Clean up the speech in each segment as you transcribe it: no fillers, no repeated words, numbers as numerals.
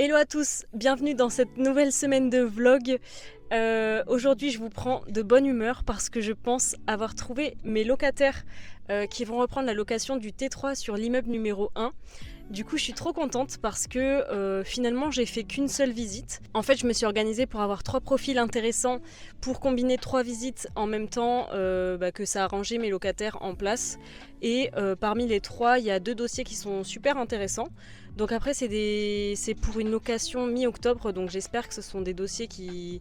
Hello à tous, bienvenue dans cette nouvelle semaine de vlog. Aujourd'hui je vous prends de bonne humeur parce que je pense avoir trouvé mes locataires qui vont reprendre la location du T3 sur l'immeuble numéro 1. Du coup je suis trop contente parce que finalement j'ai fait qu'une seule visite. En fait je me suis organisée pour avoir 3 profils intéressants pour combiner 3 visites en même temps que ça a rangé mes locataires en place. Et parmi les 3 il y a 2 dossiers qui sont super intéressants. Donc après c'est pour une location mi-octobre, donc j'espère que ce sont des dossiers qui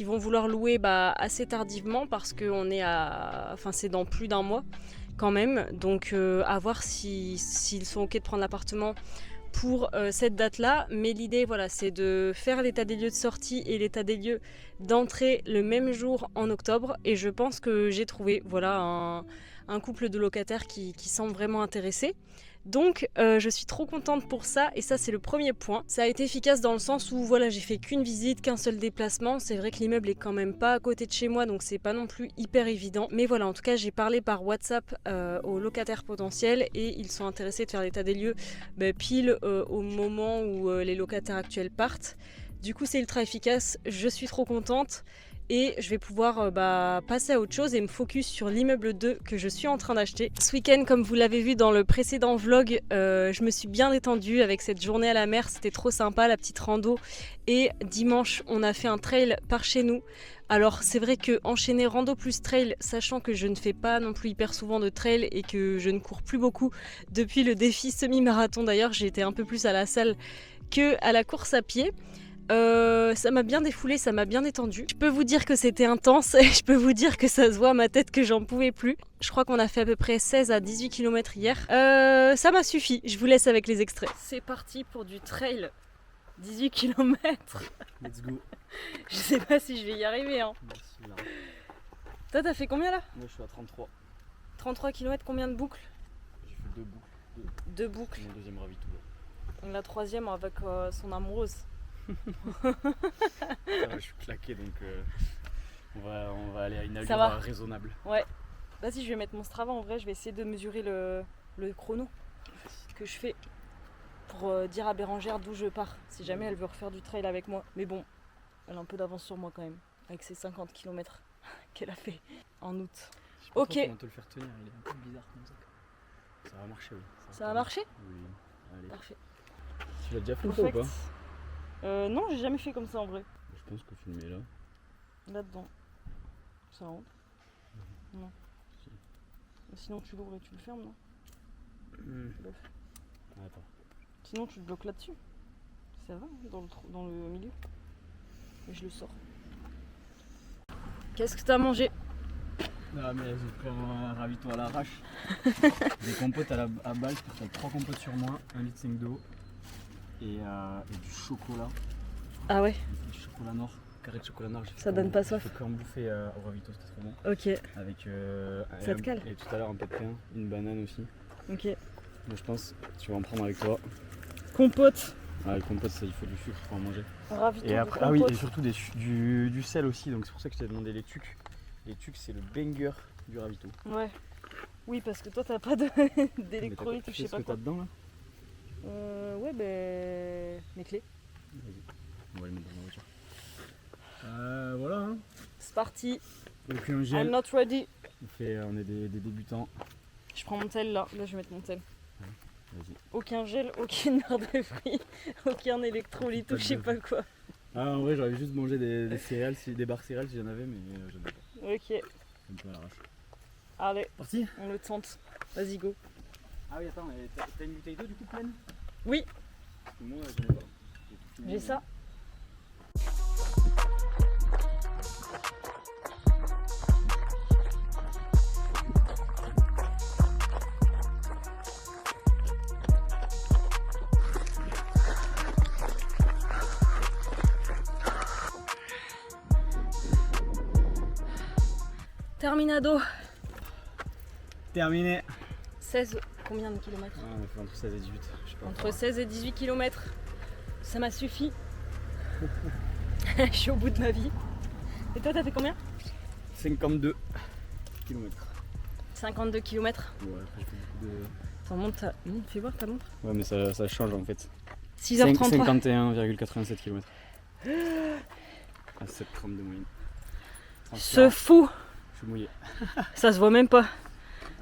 vont vouloir louer assez tardivement parce que c'est dans plus d'un mois quand même. Donc à voir s'ils sont ok de prendre l'appartement pour cette date-là. Mais l'idée c'est de faire l'état des lieux de sortie et l'état des lieux d'entrée le même jour en octobre. Et je pense que j'ai trouvé un couple de locataires qui semble vraiment intéressé. Donc je suis trop contente pour ça et ça c'est le premier point. Ça a été efficace dans le sens où j'ai fait qu'une visite, qu'un seul déplacement. C'est vrai que l'immeuble est quand même pas à côté de chez moi donc c'est pas non plus hyper évident. Mais voilà, en tout cas j'ai parlé par WhatsApp aux locataires potentiels et ils sont intéressés de faire l'état des lieux pile au moment où les locataires actuels partent. Du coup c'est ultra efficace, je suis trop contente. Et je vais pouvoir passer à autre chose et me focus sur l'immeuble 2 que je suis en train d'acheter. Ce week-end, comme vous l'avez vu dans le précédent vlog, je me suis bien détendue avec cette journée à la mer. C'était trop sympa, la petite rando. Et dimanche, on a fait un trail par chez nous. Alors c'est vrai que enchaîner rando plus trail, sachant que je ne fais pas non plus hyper souvent de trail et que je ne cours plus beaucoup depuis le défi semi-marathon d'ailleurs, j'ai été un peu plus à la salle que à la course à pied. Ça m'a bien défoulé, ça m'a bien détendu. Je peux vous dire que c'était intense et je peux vous dire que ça se voit à ma tête que j'en pouvais plus. Je crois qu'on a fait à peu près 16 à 18 km hier. Ça m'a suffi, je vous laisse avec les extraits. C'est parti pour du trail, 18 km. Let's go. Je sais pas si je vais y arriver. Hein. Merci, là. Toi t'as fait combien là? Moi je suis à 33. 33 km, combien de boucles? J'ai fait 2 boucles. 2 boucles. Mon deuxième ravito. La troisième avec son amoureuse. Je suis claqué donc on va aller à une allure raisonnable. Ouais. Vas-y, je vais mettre mon Strava en vrai, je vais essayer de mesurer le chrono que je fais pour dire à Bérangère d'où je pars, si jamais elle veut refaire du trail avec moi. Mais bon, elle a un peu d'avance sur moi quand même, avec ses 50 km qu'elle a fait en août. Je sais pas Ok. trop comment te le faire tenir, il est un peu bizarre comme ça. Ça va marcher, oui. Ça va marcher? Oui. Allez. Parfait. Tu l'as déjà fait ou pas? Non, j'ai jamais fait comme ça en vrai. Je pense que filmer là. Là-dedans. Ça rentre? Non. Si. Sinon tu l'ouvres et tu le fermes, non? Attends. Sinon tu le bloques là-dessus. Ça va, dans le milieu. Et je le sors. Qu'est-ce que t'as mangé? Ah mais j'ai pris un ravito à l'arrache. Des compotes à balle, je pense 3 compotes sur moi, 1,5 litre d'eau et du chocolat. Ah ouais? Du chocolat noir, carré de chocolat noir. Ça donne pas soif. J'ai fait en bouffer au ravito, c'était trop bon. Ok. Avec Ça te cale? et tout à l'heure un peu de pain, une banane aussi. Ok. Donc je pense que tu vas en prendre avec toi. Compote. Ah le compote ça, il faut du sucre pour en manger. Ravito Et après, compote. et surtout du sel aussi, donc c'est pour ça que je t'ai demandé les tucs. Les tucs c'est le banger du ravito. Ouais. Oui, parce que toi t'as pas d'électrolyte ou je sais pas Qu'est-ce que quoi. t'as dedans là? Ouais, mes clés. Vas-y, on va les mettre dans la voiture. Voilà hein. C'est parti. Aucun I'm gel. not ready. On est des débutants. Je prends mon tel là. Là, je vais mettre mon tel. Vas-y. Aucun gel, aucune barre de fruits, aucun électrolyte ou je sais pas quoi. Ah en vrai j'aurais juste mangé des céréales, des barres céréales si j'en avais mais j'en ai pas. Ok. Un peu à l'arrache. Allez, Parti? on le tente. Vas-y, go. Ah oui attends, t'as une bouteille d'eau du coup pleine? Oui. Parce que moi j'en ai pas. J'ai ça. Terminado. Terminé. 16, combien de kilomètres? On a fait entre 16 et 18. Je sais pas. Entre 16 et 18 km. Ça m'a suffi. Je suis au bout de ma vie. Et toi, t'as fait combien? 52 km. 52 km. Ouais, après j'ai fait beaucoup de. Attends, monte, fais voir ta montre. Ouais mais ça change en fait. 6h33. 51,87 km. À 7 grammes de moyenne. Ce fou. Je suis mouillé. Ça se voit même pas.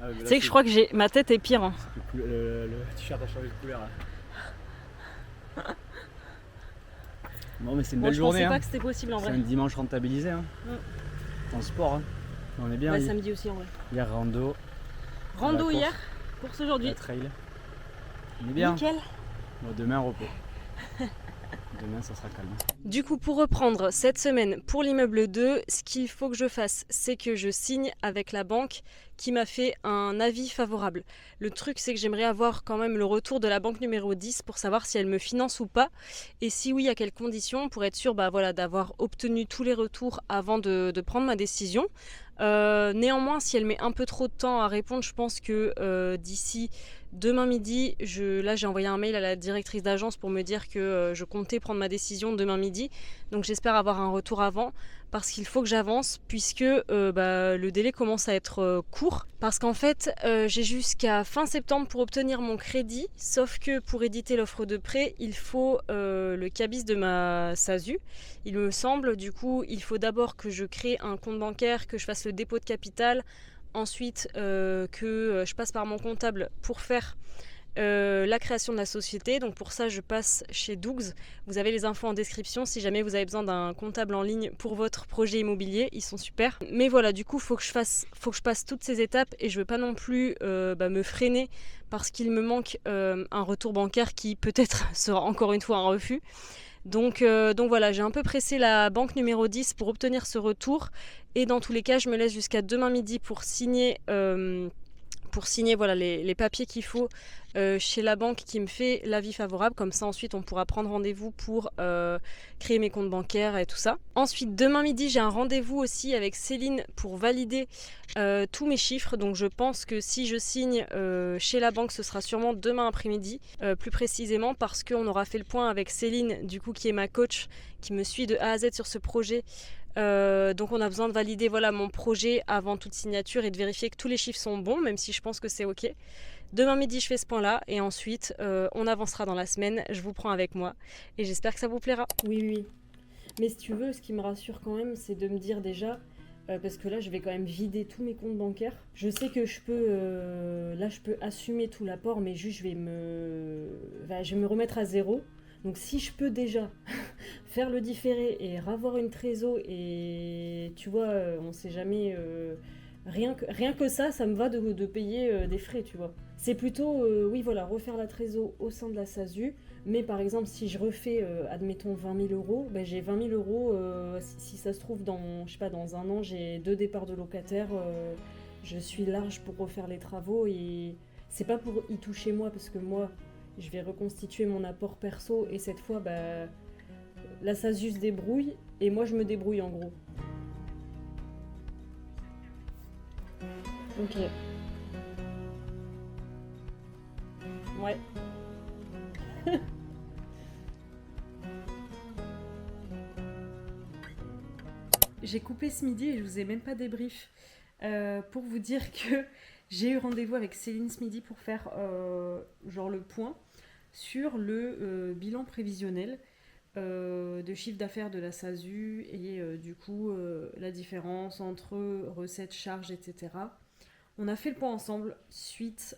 Ah, Tu sais que je crois que ma tête est pire. Hein. Le t-shirt a changé de couleur là. Bon mais c'est une belle journée. Je pensais hein. pas que c'était possible en vrai. C'est un dimanche rentabilisé. Hein. En sport. Hein. On est bien. Ouais, samedi aussi en vrai. Hier rando. Rando hier, course aujourd'hui. La trail. On est bien. Nickel. Bon, demain repos. Demain ça sera calme. Du coup, pour reprendre cette semaine pour l'immeuble 2, ce qu'il faut que je fasse, c'est que je signe avec la banque qui m'a fait un avis favorable. Le truc, c'est que j'aimerais avoir quand même le retour de la banque numéro 10 pour savoir si elle me finance ou pas. Et si oui, à quelles conditions, pour être sûr d'avoir obtenu tous les retours avant de prendre ma décision. Néanmoins, si elle met un peu trop de temps à répondre, je pense que d'ici demain midi, là j'ai envoyé un mail à la directrice d'agence pour me dire que je comptais prendre ma décision demain midi. Donc j'espère avoir un retour avant parce qu'il faut que j'avance puisque le délai commence à être court. Parce qu'en fait, j'ai jusqu'à fin septembre pour obtenir mon crédit. Sauf que pour éditer l'offre de prêt, il faut le cabis de ma SASU. Il me semble, du coup, il faut d'abord que je crée un compte bancaire, que je fasse le dépôt de capital. Ensuite, que je passe par mon comptable pour faire la création de la société. Donc pour ça, je passe chez Dougs. Vous avez les infos en description si jamais vous avez besoin d'un comptable en ligne pour votre projet immobilier. Ils sont super. Mais voilà, du coup, faut que je passe toutes ces étapes et je veux pas non plus me freiner parce qu'il me manque un retour bancaire qui peut-être sera encore une fois un refus. Donc voilà, j'ai un peu pressé la banque numéro 10 pour obtenir ce retour. Et dans tous les cas, je me laisse jusqu'à demain midi pour signer les papiers qu'il faut chez la banque qui me fait l'avis favorable. Comme ça, ensuite, on pourra prendre rendez-vous pour créer mes comptes bancaires et tout ça. Ensuite, demain midi, j'ai un rendez-vous aussi avec Céline pour valider tous mes chiffres. Donc, je pense que si je signe chez la banque, ce sera sûrement demain après-midi, plus précisément parce qu'on aura fait le point avec Céline, du coup, qui est ma coach, qui me suit de A à Z sur ce projet. Donc on a besoin de valider mon projet avant toute signature et de vérifier que tous les chiffres sont bons, même si je pense que c'est ok. Demain midi je fais ce point là et ensuite on avancera dans la semaine, je vous prends avec moi et j'espère que ça vous plaira. Oui, mais si tu veux, ce qui me rassure quand même, c'est de me dire déjà, parce que là je vais quand même vider tous mes comptes bancaires. Je sais que je peux assumer tout l'apport, mais juste je vais me remettre à zéro. Donc si je peux déjà faire le différé et ravoir une trésor et tu vois, on sait jamais, rien que ça me va de payer des frais, tu vois. C'est plutôt, refaire la trésor au sein de la SASU, mais par exemple si je refais, admettons 20 000 €, j'ai 20 000 €, si ça se trouve dans un an, j'ai 2 départs de locataires, je suis large pour refaire les travaux et c'est pas pour y toucher moi parce que moi, je vais reconstituer mon apport perso et cette fois, la SASU se débrouille et moi je me débrouille en gros. Ok. Ouais. J'ai coupé ce midi et je vous ai même pas débrief pour vous dire que j'ai eu rendez-vous avec Céline ce midi pour faire le point sur le bilan prévisionnel de chiffre d'affaires de la SASU et du coup la différence entre recettes, charges, etc. On a fait le point ensemble suite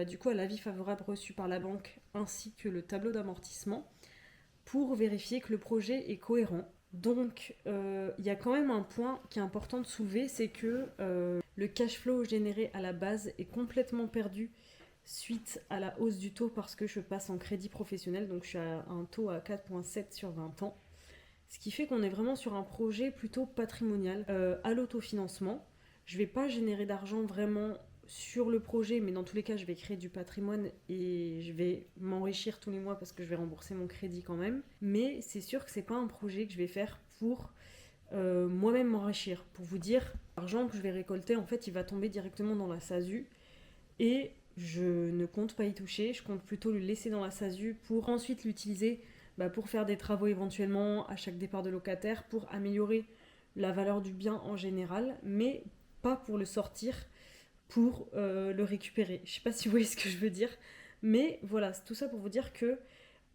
du coup à l'avis favorable reçu par la banque ainsi que le tableau d'amortissement pour vérifier que le projet est cohérent. Donc il y a quand même un point qui est important de soulever, c'est que le cash flow généré à la base est complètement perdu suite à la hausse du taux parce que je passe en crédit professionnel, donc je suis à un taux à 4,7 sur 20 ans. Ce qui fait qu'on est vraiment sur un projet plutôt patrimonial, à l'autofinancement. Je vais pas générer d'argent vraiment sur le projet, mais dans tous les cas, je vais créer du patrimoine et je vais m'enrichir tous les mois parce que je vais rembourser mon crédit quand même. Mais c'est sûr que c'est pas un projet que je vais faire pour moi-même m'enrichir. Pour vous dire, l'argent que je vais récolter, en fait, il va tomber directement dans la SASU et je ne compte pas y toucher. Je compte plutôt le laisser dans la SASU pour ensuite l'utiliser pour faire des travaux éventuellement à chaque départ de locataire, pour améliorer la valeur du bien en général, mais pas pour le sortir, pour le récupérer. Je sais pas si vous voyez ce que je veux dire, mais voilà, c'est tout ça pour vous dire que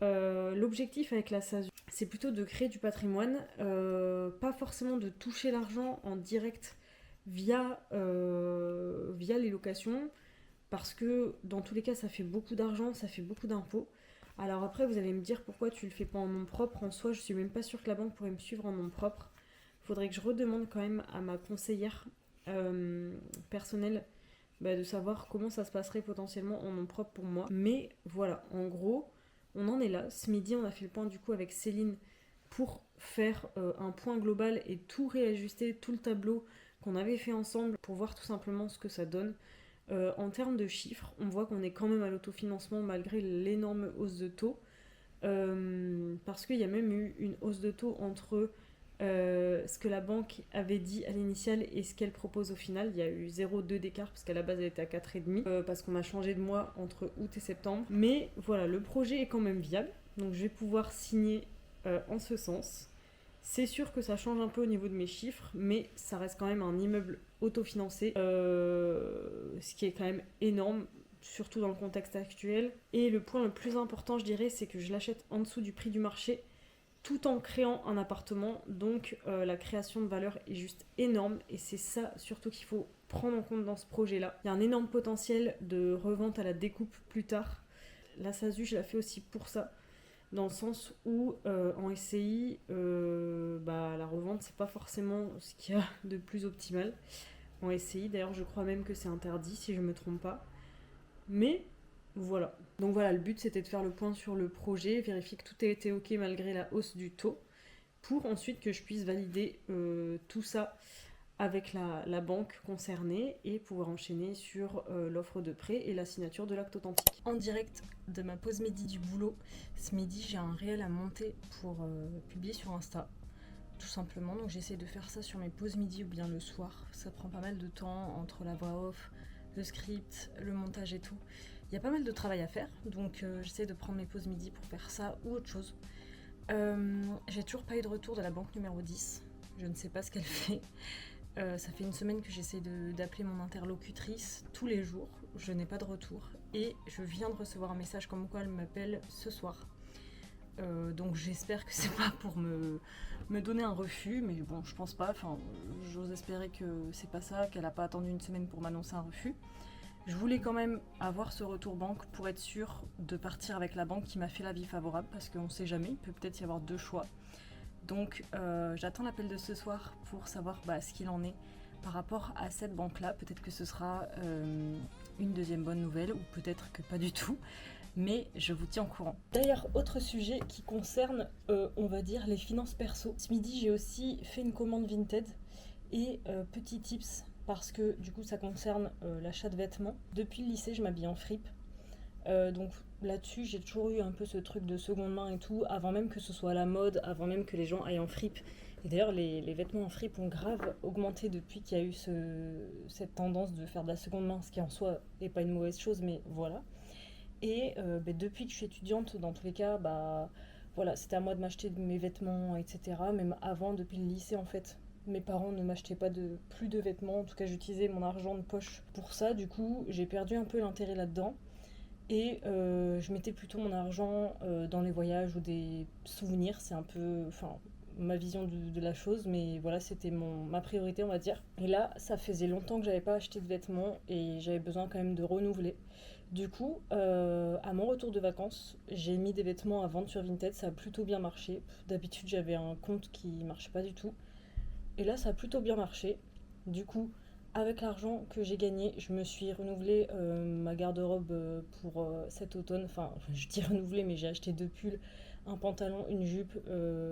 L'objectif avec la SASU, c'est plutôt de créer du patrimoine, pas forcément de toucher l'argent en direct via les locations, parce que dans tous les cas ça fait beaucoup d'argent, ça fait beaucoup d'impôts. Alors après vous allez me dire pourquoi tu le fais pas en nom propre. En soi je suis même pas sûre que la banque pourrait me suivre en nom propre. Faudrait que je redemande quand même à ma conseillère personnelle de savoir comment ça se passerait potentiellement en nom propre pour moi. Mais voilà, en gros, on en est là. Ce midi, on a fait le point du coup avec Céline pour faire un point global et tout réajuster, tout le tableau qu'on avait fait ensemble pour voir tout simplement ce que ça donne. En termes de chiffres, on voit qu'on est quand même à l'autofinancement malgré l'énorme hausse de taux. Parce qu'il y a même eu une hausse de taux entre ce que la banque avait dit à l'initiale et ce qu'elle propose au final. Il y a eu 0,2 d'écart parce qu'à la base elle était à 4,5 parce qu'on a changé de mois entre août et septembre. Mais voilà, le projet est quand même viable, donc je vais pouvoir signer en ce sens. C'est sûr que ça change un peu au niveau de mes chiffres, mais ça reste quand même un immeuble autofinancé, ce qui est quand même énorme, surtout dans le contexte actuel. Et le point le plus important, je dirais, c'est que je l'achète en dessous du prix du marché, tout en créant un appartement. Donc la création de valeur est juste énorme, et c'est ça surtout qu'il faut prendre en compte dans ce projet-là. Il y a un énorme potentiel de revente à la découpe plus tard. La SASU, je la fais aussi pour ça, dans le sens où en SCI, la revente c'est pas forcément ce qu'il y a de plus optimal en SCI. D'ailleurs je crois même que c'est interdit si je me trompe pas. Mais voilà. Donc voilà, le but c'était de faire le point sur le projet, vérifier que tout a été ok malgré la hausse du taux, pour ensuite que je puisse valider tout ça avec la banque concernée et pouvoir enchaîner sur l'offre de prêt et la signature de l'acte authentique. En direct de ma pause midi du boulot, ce midi j'ai un réel à monter pour publier sur Insta, tout simplement. Donc j'essaie de faire ça sur mes pauses midi ou bien le soir. Ça prend pas mal de temps entre la voix off, le script, le montage et tout. Il y a pas mal de travail à faire, donc j'essaie de prendre mes pauses midi pour faire ça ou autre chose. J'ai toujours pas eu de retour de la banque numéro 10, je ne sais pas ce qu'elle fait. Ça fait une semaine que j'essaie d'appeler mon interlocutrice tous les jours, je n'ai pas de retour et je viens de recevoir un message comme quoi elle m'appelle ce soir. Donc j'espère que c'est pas pour me donner un refus, mais bon je pense pas, enfin j'ose espérer que c'est pas ça, qu'elle a pas attendu une semaine pour m'annoncer un refus. Je voulais quand même avoir ce retour banque pour être sûre de partir avec la banque qui m'a fait l'avis favorable, parce qu'on sait jamais, il peut peut-être y avoir deux choix. Donc j'attends l'appel de ce soir pour savoir ce qu'il en est par rapport à cette banque-là. Peut-être que ce sera une deuxième bonne nouvelle ou peut-être que pas du tout. Mais je vous tiens au courant. D'ailleurs, autre sujet qui concerne, on va dire, les finances perso. Ce midi, j'ai aussi fait une commande Vinted et petit tips, parce que du coup ça concerne l'achat de vêtements. Depuis le lycée, je m'habille en fripe. Donc là-dessus, j'ai toujours eu un peu ce truc de seconde main et tout, avant même que ce soit à la mode, avant même que les gens aillent en fripe. Et d'ailleurs, les vêtements en fripe ont grave augmenté depuis qu'il y a eu cette tendance de faire de la seconde main, ce qui en soi n'est pas une mauvaise chose, mais voilà. Et depuis que je suis étudiante, dans tous les cas, voilà, c'était à moi de m'acheter mes vêtements, etc. Même avant, depuis le lycée en fait. Mes parents ne m'achetaient pas plus de vêtements, en tout cas j'utilisais mon argent de poche pour ça. Du coup, j'ai perdu un peu l'intérêt là-dedans. Et je mettais plutôt mon argent dans les voyages ou des souvenirs. C'est un peu ma vision de la chose, mais voilà, c'était ma priorité, on va dire. Et là, ça faisait longtemps que j'avais pas acheté de vêtements et j'avais besoin quand même de renouveler. Du coup, à mon retour de vacances, j'ai mis des vêtements à vendre sur Vinted. Ça a plutôt bien marché. D'habitude, j'avais un compte qui marchait pas du tout. Et là, ça a plutôt bien marché. Du coup, avec l'argent que j'ai gagné, je me suis renouvelé ma garde-robe pour cet automne. Enfin, je dis renouvelé, mais j'ai acheté 2 pulls, un pantalon, une jupe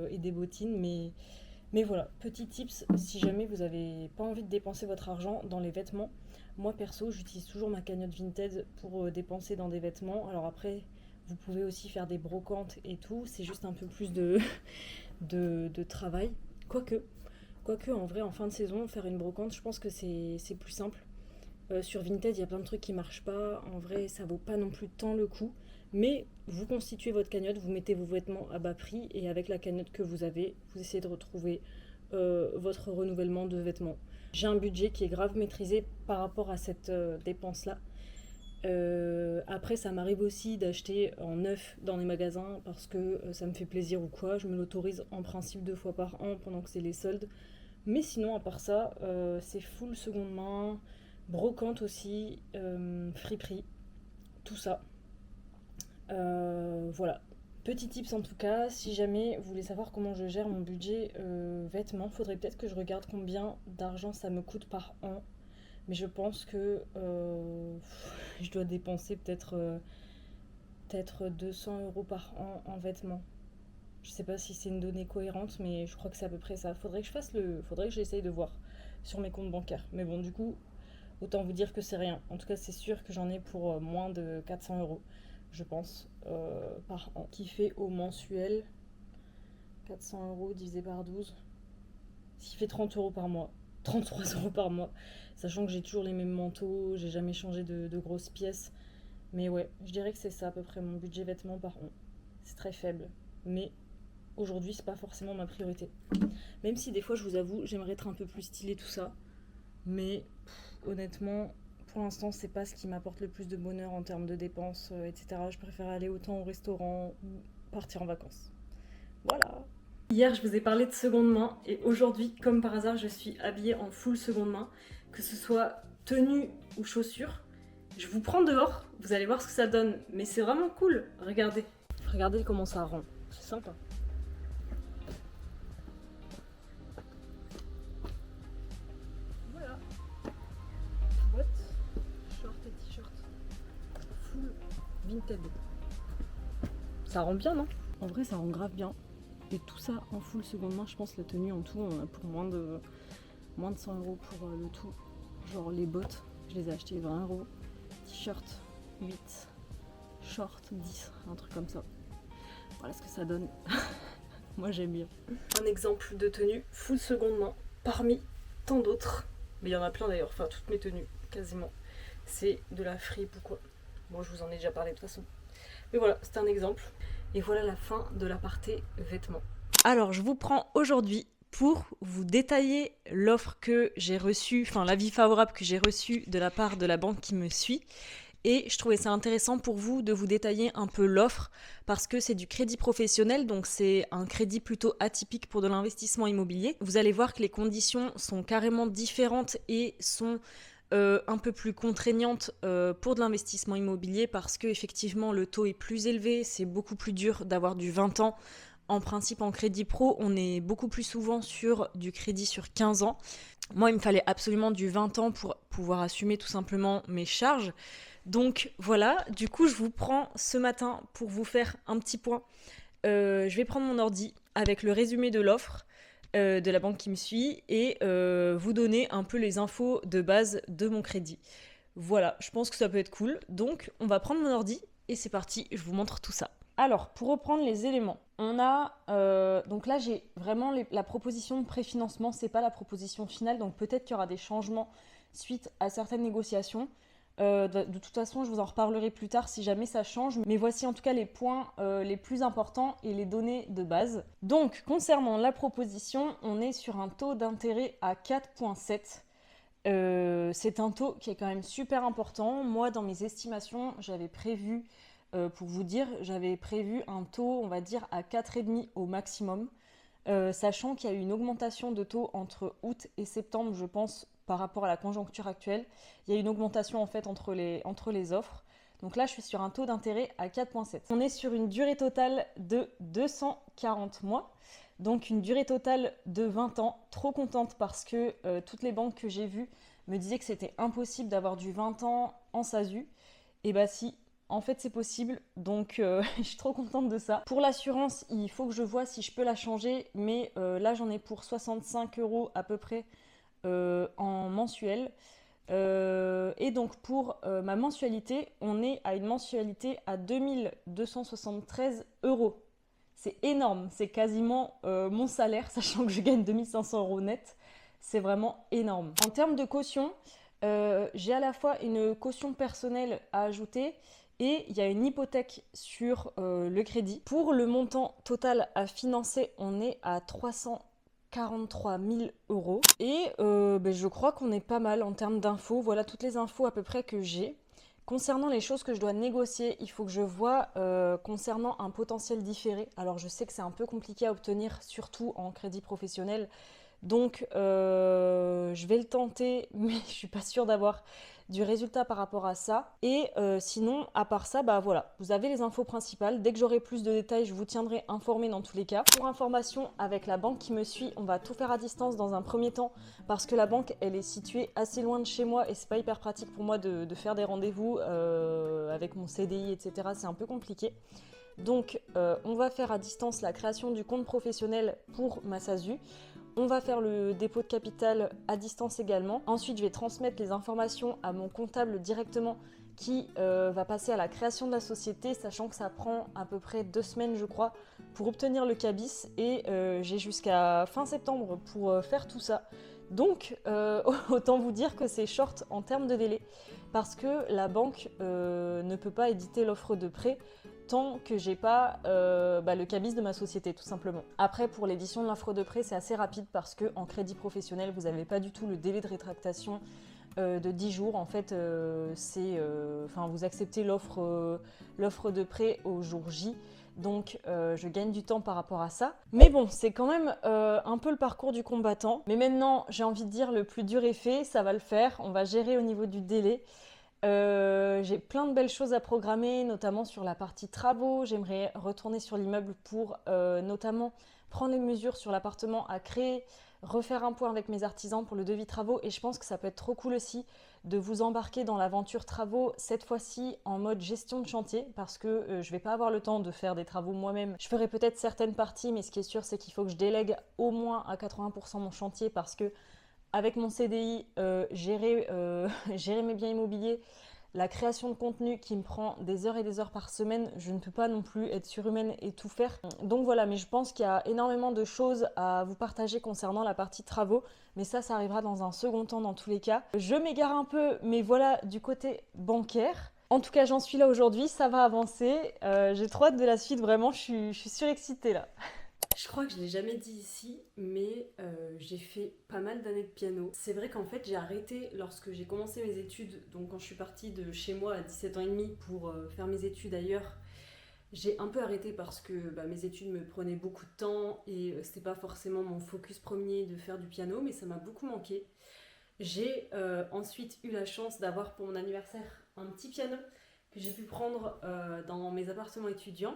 et des bottines. Mais voilà, petit tips, si jamais vous n'avez pas envie de dépenser votre argent dans les vêtements, moi perso, j'utilise toujours ma cagnotte Vinted pour dépenser dans des vêtements. Alors après, vous pouvez aussi faire des brocantes et tout, c'est juste un peu plus de travail. Quoique, en vrai, en fin de saison, faire une brocante, je pense que c'est plus simple. Sur Vinted, il y a plein de trucs qui marchent pas. En vrai, ça vaut pas non plus tant le coup. Mais vous constituez votre cagnotte, vous mettez vos vêtements à bas prix et avec la cagnotte que vous avez, vous essayez de retrouver votre renouvellement de vêtements. J'ai un budget qui est grave maîtrisé par rapport à cette dépense-là. Après, ça m'arrive aussi d'acheter en neuf dans les magasins parce que ça me fait plaisir ou quoi. Je me l'autorise en principe 2 fois par an pendant que c'est les soldes. Mais sinon, à part ça, c'est full seconde main, brocante aussi, friperie, tout ça. Voilà. Petit tips en tout cas, si jamais vous voulez savoir comment je gère mon budget vêtements, faudrait peut-être que je regarde combien d'argent ça me coûte par an. Mais je pense que je dois dépenser peut-être 200 € par an en vêtements. Je sais pas si c'est une donnée cohérente, mais je crois que c'est à peu près ça. Faudrait que j'essaye de voir sur mes comptes bancaires. Mais bon, du coup, autant vous dire que c'est rien. En tout cas, c'est sûr que j'en ai pour moins de 400 €, je pense, par an. Qui fait au mensuel 400 € divisé par 12. Ce qui fait 30 € par mois. 33 € par mois. Sachant que j'ai toujours les mêmes manteaux, j'ai jamais changé de grosses pièces. Mais ouais, je dirais que c'est ça à peu près mon budget vêtements par an. C'est très faible. Mais aujourd'hui, c'est pas forcément ma priorité. Même si des fois, je vous avoue, j'aimerais être un peu plus stylée, tout ça. Mais honnêtement, pour l'instant, c'est pas ce qui m'apporte le plus de bonheur en termes de dépenses, etc. Je préfère aller autant au restaurant ou partir en vacances. Voilà. Hier, je vous ai parlé de seconde main et aujourd'hui, comme par hasard, je suis habillée en full seconde main, que ce soit tenue ou chaussures. Je vous prends dehors, vous allez voir ce que ça donne, mais c'est vraiment cool. Regardez comment ça rend, c'est sympa. Voilà, bottes, shorts et t-shirt, full vintage. Ça rend bien, non? En vrai, ça rend grave bien. Et tout ça en full seconde main, je pense la tenue en tout, on a pour moins de 100 € pour le tout. Genre les bottes, je les ai achetées 20 €. T-shirt 8, short 10, un truc comme ça. Voilà ce que ça donne. Moi j'aime bien. Un exemple de tenue full seconde main parmi tant d'autres. Mais il y en a plein d'ailleurs, enfin toutes mes tenues quasiment. C'est de la fripe ou quoi. Moi je vous en ai déjà parlé de toute façon. Mais voilà, c'est un exemple. Et voilà la fin de l'aparté vêtements. Alors je vous prends aujourd'hui pour vous détailler l'offre que j'ai reçue, enfin l'avis favorable que j'ai reçu de la part de la banque qui me suit. Et je trouvais ça intéressant pour vous de vous détailler un peu l'offre parce que c'est du crédit professionnel, donc c'est un crédit plutôt atypique pour de l'investissement immobilier. Vous allez voir que les conditions sont carrément différentes et sont un peu plus contraignantes pour de l'investissement immobilier parce que effectivement le taux est plus élevé, c'est beaucoup plus dur d'avoir du 20 ans. En principe, en crédit pro, on est beaucoup plus souvent sur du crédit sur 15 ans. Moi, il me fallait absolument du 20 ans pour pouvoir assumer tout simplement mes charges. Donc voilà, du coup, je vous prends ce matin pour vous faire un petit point. Je vais prendre mon ordi avec le résumé de l'offre de la banque qui me suit et vous donner un peu les infos de base de mon crédit. Voilà, je pense que ça peut être cool. Donc, on va prendre mon ordi et c'est parti, je vous montre tout ça. Alors, pour reprendre les éléments, on a... donc là, j'ai vraiment la proposition de préfinancement, c'est pas la proposition finale, donc peut-être qu'il y aura des changements suite à certaines négociations. De toute façon, je vous en reparlerai plus tard si jamais ça change, mais voici en tout cas les points les plus importants et les données de base. Donc, concernant la proposition, on est sur un taux d'intérêt à 4,7. C'est un taux qui est quand même super important. Moi, dans mes estimations, j'avais prévu... pour vous dire, j'avais prévu un taux, on va dire, à 4,5 au maximum, sachant qu'il y a eu une augmentation de taux entre août et septembre, je pense, par rapport à la conjoncture actuelle. Il y a une augmentation en fait entre les offres. Donc là, je suis sur un taux d'intérêt à 4,7. On est sur une durée totale de 240 mois. Donc une durée totale de 20 ans. Trop contente parce que toutes les banques que j'ai vues me disaient que c'était impossible d'avoir du 20 ans en SASU. Et bah si, en fait, c'est possible, donc je suis trop contente de ça. Pour l'assurance, il faut que je vois si je peux la changer, mais là, j'en ai pour 65 € à peu près en mensuel. Et donc, pour ma mensualité, on est à une mensualité à 2273 €. C'est énorme, c'est quasiment mon salaire, sachant que je gagne 2500 € net. C'est vraiment énorme. En termes de caution, j'ai à la fois une caution personnelle à ajouter et il y a une hypothèque sur le crédit. Pour le montant total à financer, on est à 343 000 €. Et je crois qu'on est pas mal en termes d'infos. Voilà toutes les infos à peu près que j'ai. Concernant les choses que je dois négocier, il faut que je vois concernant un potentiel différé. Alors je sais que c'est un peu compliqué à obtenir, surtout en crédit professionnel. Donc je vais le tenter, mais je suis pas sûre d'avoir du résultat par rapport à ça. Et sinon, à part ça, bah voilà, vous avez les infos principales. Dès que j'aurai plus de détails, je vous tiendrai informé dans tous les cas. Pour information, avec la banque qui me suit, on va tout faire à distance dans un premier temps parce que la banque, elle est située assez loin de chez moi et c'est pas hyper pratique pour moi de faire des rendez-vous avec mon CDI, etc. C'est un peu compliqué. Donc, on va faire à distance la création du compte professionnel pour ma SASU. On va faire le dépôt de capital à distance également. Ensuite, je vais transmettre les informations à mon comptable directement qui va passer à la création de la société, sachant que ça prend à peu près 2 semaines, je crois, pour obtenir le cabis. Et j'ai jusqu'à fin septembre pour faire tout ça. Donc, autant vous dire que c'est short en termes de délai, parce que la banque ne peut pas éditer l'offre de prêt tant que j'ai pas le cabis de ma société, tout simplement. Après, pour l'édition de l'offre de prêt, c'est assez rapide parce que en crédit professionnel, vous n'avez pas du tout le délai de rétractation de 10 jours. En fait, vous acceptez l'offre de prêt au jour J. Donc je gagne du temps par rapport à ça. Mais bon, c'est quand même un peu le parcours du combattant. Mais maintenant, j'ai envie de dire, le plus dur est fait, ça va le faire. On va gérer au niveau du délai. J'ai plein de belles choses à programmer, notamment sur la partie travaux. J'aimerais retourner sur l'immeuble pour notamment prendre les mesures sur l'appartement à créer, refaire un point avec mes artisans pour le devis travaux. Et je pense que ça peut être trop cool aussi de vous embarquer dans l'aventure travaux, cette fois-ci en mode gestion de chantier, parce que je vais pas avoir le temps de faire des travaux moi-même. Je ferai peut-être certaines parties, mais ce qui est sûr, c'est qu'il faut que je délègue au moins à 80% mon chantier, parce que avec mon CDI, gérer mes biens immobiliers, la création de contenu qui me prend des heures et des heures par semaine, je ne peux pas non plus être surhumaine et tout faire. Donc voilà, mais je pense qu'il y a énormément de choses à vous partager concernant la partie travaux, mais ça arrivera dans un second temps dans tous les cas. Je m'égare un peu, mais voilà du côté bancaire. En tout cas, j'en suis là aujourd'hui, ça va avancer. J'ai trop hâte de la suite, vraiment, je suis surexcitée là. Je crois que je l'ai jamais dit ici, mais j'ai fait pas mal d'années de piano. C'est vrai qu'en fait j'ai arrêté lorsque j'ai commencé mes études, donc quand je suis partie de chez moi à 17 ans et demi pour faire mes études ailleurs, j'ai un peu arrêté parce que mes études me prenaient beaucoup de temps et c'était pas forcément mon focus premier de faire du piano, mais ça m'a beaucoup manqué. J'ai ensuite eu la chance d'avoir pour mon anniversaire un petit piano que j'ai pu prendre dans mes appartements étudiants.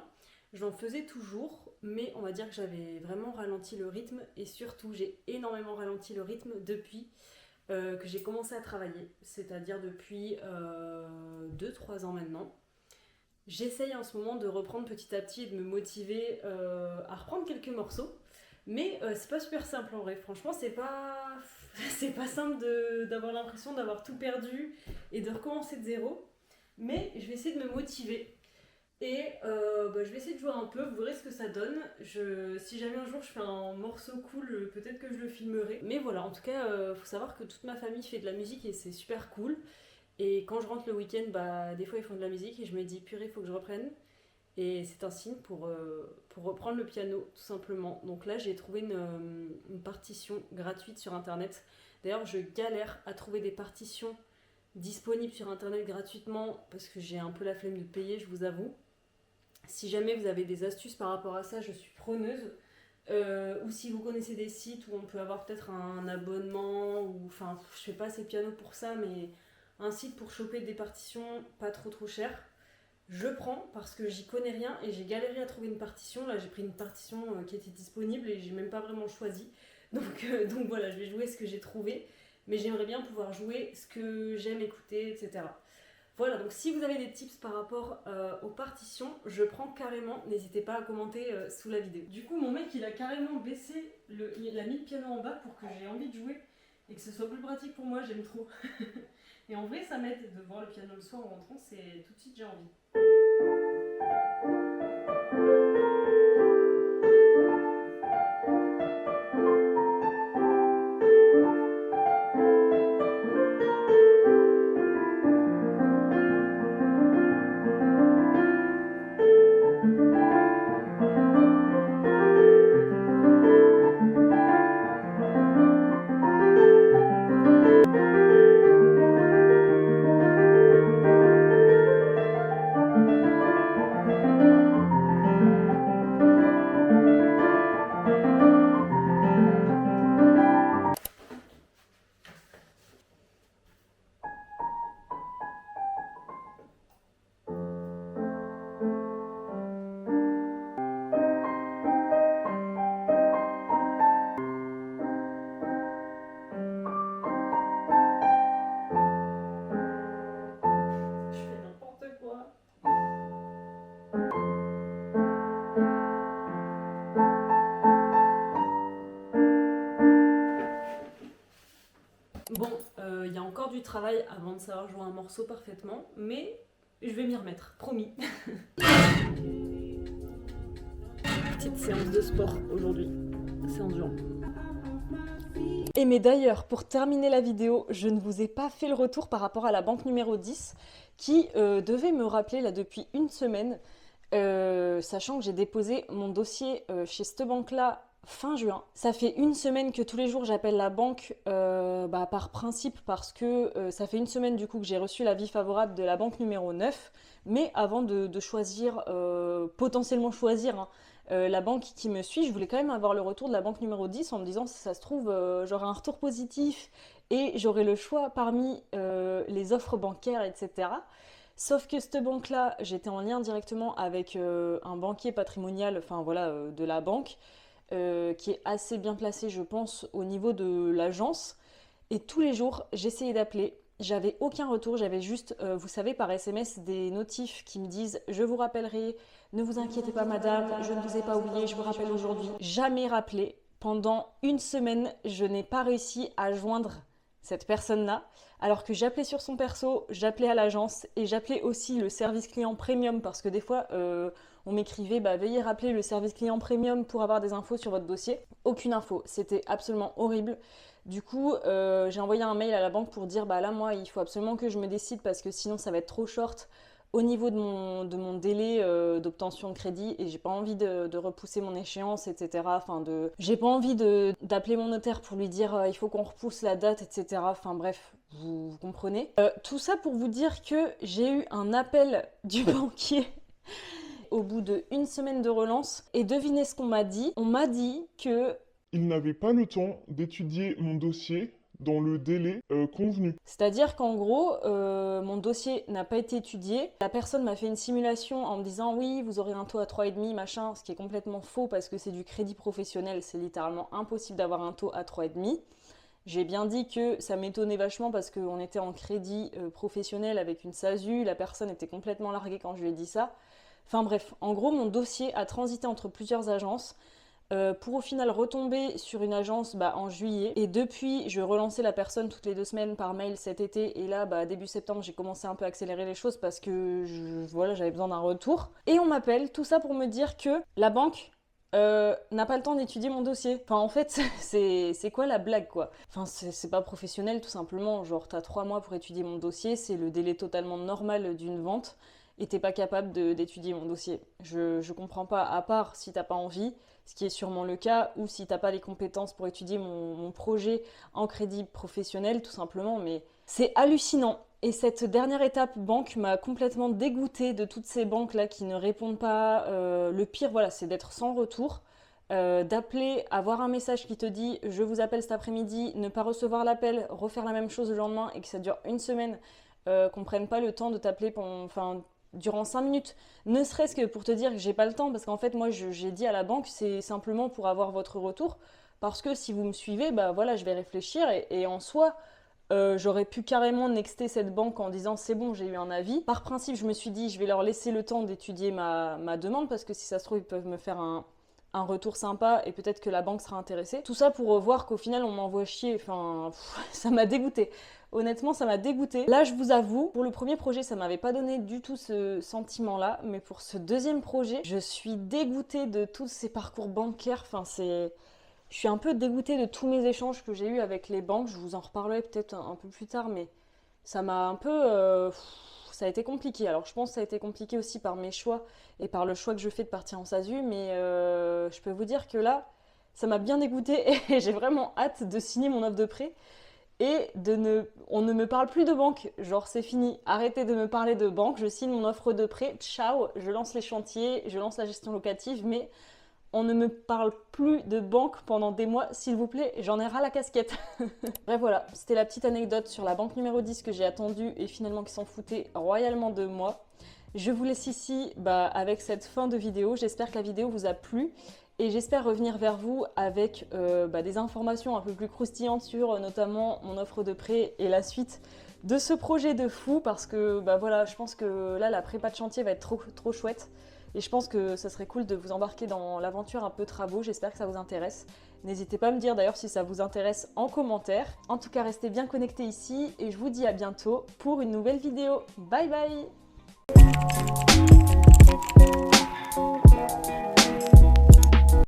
J'en faisais toujours, mais on va dire que j'avais vraiment ralenti le rythme et surtout j'ai énormément ralenti le rythme depuis que j'ai commencé à travailler, c'est-à-dire depuis 2-3 ans maintenant. J'essaye en ce moment de reprendre petit à petit et de me motiver à reprendre quelques morceaux, mais c'est pas super simple en vrai, franchement c'est pas simple d'avoir l'impression d'avoir tout perdu et de recommencer de zéro, mais je vais essayer de me motiver. Et je vais essayer de jouer un peu, vous verrez ce que ça donne. Si jamais un jour je fais un morceau cool, peut-être que je le filmerai. Mais voilà, en tout cas, faut savoir que toute ma famille fait de la musique et c'est super cool. Et quand je rentre le week-end, des fois ils font de la musique et je me dis purée, il faut que je reprenne. Et c'est un signe pour reprendre le piano, tout simplement. Donc là, j'ai trouvé une partition gratuite sur internet. D'ailleurs, je galère à trouver des partitions disponibles sur internet gratuitement parce que j'ai un peu la flemme de payer, je vous avoue. Si jamais vous avez des astuces par rapport à ça, je suis preneuse. Ou si vous connaissez des sites où on peut avoir peut-être un abonnement, ou enfin, je fais pas assez de piano pour ça, mais un site pour choper des partitions pas trop chères, je prends parce que j'y connais rien et j'ai galéré à trouver une partition. Là, j'ai pris une partition qui était disponible et j'ai même pas vraiment choisi. Donc voilà, je vais jouer ce que j'ai trouvé, mais j'aimerais bien pouvoir jouer ce que j'aime écouter, etc. Voilà, donc si vous avez des tips par rapport aux partitions, je prends carrément, n'hésitez pas à commenter sous la vidéo. Du coup, mon mec, il a carrément baissé, il a mis le piano en bas pour que j'ai envie de jouer et que ce soit plus pratique pour moi, j'aime trop. Et en vrai, ça m'aide de voir le piano le soir en rentrant, c'est tout de suite j'ai envie. encore du travail avant de savoir jouer un morceau parfaitement, mais je vais m'y remettre, promis. Petite séance de sport aujourd'hui, séance jambes. Et mais d'ailleurs, pour terminer la vidéo, je ne vous ai pas fait le retour par rapport à la banque numéro 10 qui devait me rappeler là depuis une semaine, sachant que j'ai déposé mon dossier chez cette banque-là fin juin. Ça fait une semaine que tous les jours j'appelle la banque par principe parce que ça fait une semaine du coup que j'ai reçu l'avis favorable de la banque numéro 9. Mais avant de choisir, potentiellement choisir la banque qui me suit, je voulais quand même avoir le retour de la banque numéro 10 en me disant si ça se trouve j'aurai un retour positif et j'aurai le choix parmi les offres bancaires, etc. Sauf que cette banque-là, j'étais en lien directement avec un banquier patrimonial, enfin voilà, de la banque, qui est assez bien placé, je pense, au niveau de l'agence. Et tous les jours, j'essayais d'appeler. J'avais aucun retour, j'avais juste, vous savez, par SMS, des notifs qui me disent « Je vous rappellerai, ne vous inquiétez pas madame, je ne vous ai pas oublié, je vous rappelle aujourd'hui. » Jamais rappelé. Pendant une semaine, je n'ai pas réussi à joindre cette personne-là, alors que j'appelais sur son perso, j'appelais à l'agence et j'appelais aussi le service client premium parce que des fois, on m'écrivait « Veuillez rappeler le service client premium pour avoir des infos sur votre dossier. » Aucune info, c'était absolument horrible. Du coup, j'ai envoyé un mail à la banque pour dire « Bah là, moi, il faut absolument que je me décide parce que sinon, ça va être trop short au niveau de mon délai d'obtention de crédit et j'ai pas envie de repousser mon échéance, etc. Enfin, j'ai pas envie d'appeler mon notaire pour lui dire il faut qu'on repousse la date, etc. Enfin bref, vous comprenez. Tout ça pour vous dire que j'ai eu un appel du banquier au bout d'une semaine de relance et devinez ce qu'on m'a dit. On m'a dit que il n'avait pas le temps d'étudier mon dossier dans le délai convenu. C'est-à-dire qu'en gros, mon dossier n'a pas été étudié. La personne m'a fait une simulation en me disant oui, vous aurez un taux à 3,5, machin, ce qui est complètement faux parce que c'est du crédit professionnel, c'est littéralement impossible d'avoir un taux à 3,5. J'ai bien dit que ça m'étonnait vachement parce qu'on était en crédit professionnel avec une SASU, la personne était complètement larguée quand je lui ai dit ça. Enfin bref, en gros, mon dossier a transité entre plusieurs agences. Pour au final retomber sur une agence en juillet. Et depuis, je relançais la personne toutes les 2 semaines par mail cet été. Et là, début septembre, j'ai commencé un peu à accélérer les choses parce que j'avais besoin d'un retour. Et on m'appelle, tout ça pour me dire que la banque n'a pas le temps d'étudier mon dossier. Enfin, en fait, c'est quoi la blague, quoi? Enfin, c'est pas professionnel, tout simplement. Genre, t'as 3 mois pour étudier mon dossier, c'est le délai totalement normal d'une vente. Et t'es pas capable d'étudier mon dossier. Je comprends pas, à part si t'as pas envie, ce qui est sûrement le cas, ou si t'as pas les compétences pour étudier mon projet en crédit professionnel, tout simplement, mais c'est hallucinant. Et cette dernière étape banque m'a complètement dégoûtée de toutes ces banques-là qui ne répondent pas. Le pire, voilà, c'est d'être sans retour, d'appeler, avoir un message qui te dit « Je vous appelle cet après-midi », ne pas recevoir l'appel, refaire la même chose le lendemain et que ça dure une semaine, qu'on prenne pas le temps de t'appeler durant 5 minutes, ne serait-ce que pour te dire que j'ai pas le temps, parce qu'en fait moi j'ai dit à la banque c'est simplement pour avoir votre retour, parce que si vous me suivez, voilà, je vais réfléchir et en soi j'aurais pu carrément nexter cette banque en disant c'est bon, j'ai eu un avis. Par principe, je me suis dit je vais leur laisser le temps d'étudier ma demande, parce que si ça se trouve ils peuvent me faire un retour sympa et peut-être que la banque sera intéressée. Tout ça pour voir qu'au final on m'envoie chier, enfin ça m'a dégoûté. Honnêtement, ça m'a dégoûté. Là, je vous avoue, pour le premier projet, ça m'avait pas donné du tout ce sentiment-là. Mais pour ce deuxième projet, je suis dégoûtée de tous ces parcours bancaires. Enfin, je suis un peu dégoûtée de tous mes échanges que j'ai eus avec les banques. Je vous en reparlerai peut-être un peu plus tard, mais ça m'a un peu... ça a été compliqué. Alors, je pense que ça a été compliqué aussi par mes choix et par le choix que je fais de partir en SASU. Mais je peux vous dire que là, ça m'a bien dégoûtée et j'ai vraiment hâte de signer mon offre de prêt. Et on ne me parle plus de banque, genre c'est fini, arrêtez de me parler de banque, je signe mon offre de prêt, ciao, je lance les chantiers, je lance la gestion locative, mais on ne me parle plus de banque pendant des mois, s'il vous plaît, j'en ai ras la casquette. Bref voilà, c'était la petite anecdote sur la banque numéro 10 que j'ai attendue et finalement qui s'en foutait royalement de moi. Je vous laisse ici avec cette fin de vidéo, j'espère que la vidéo vous a plu. Et j'espère revenir vers vous avec des informations un peu plus croustillantes sur notamment mon offre de prêt et la suite de ce projet de fou. Parce que voilà, je pense que là, la prépa de chantier va être trop chouette. Et je pense que ça serait cool de vous embarquer dans l'aventure un peu travaux. J'espère que ça vous intéresse. N'hésitez pas à me dire d'ailleurs si ça vous intéresse en commentaire. En tout cas, restez bien connectés ici et je vous dis à bientôt pour une nouvelle vidéo. Bye bye!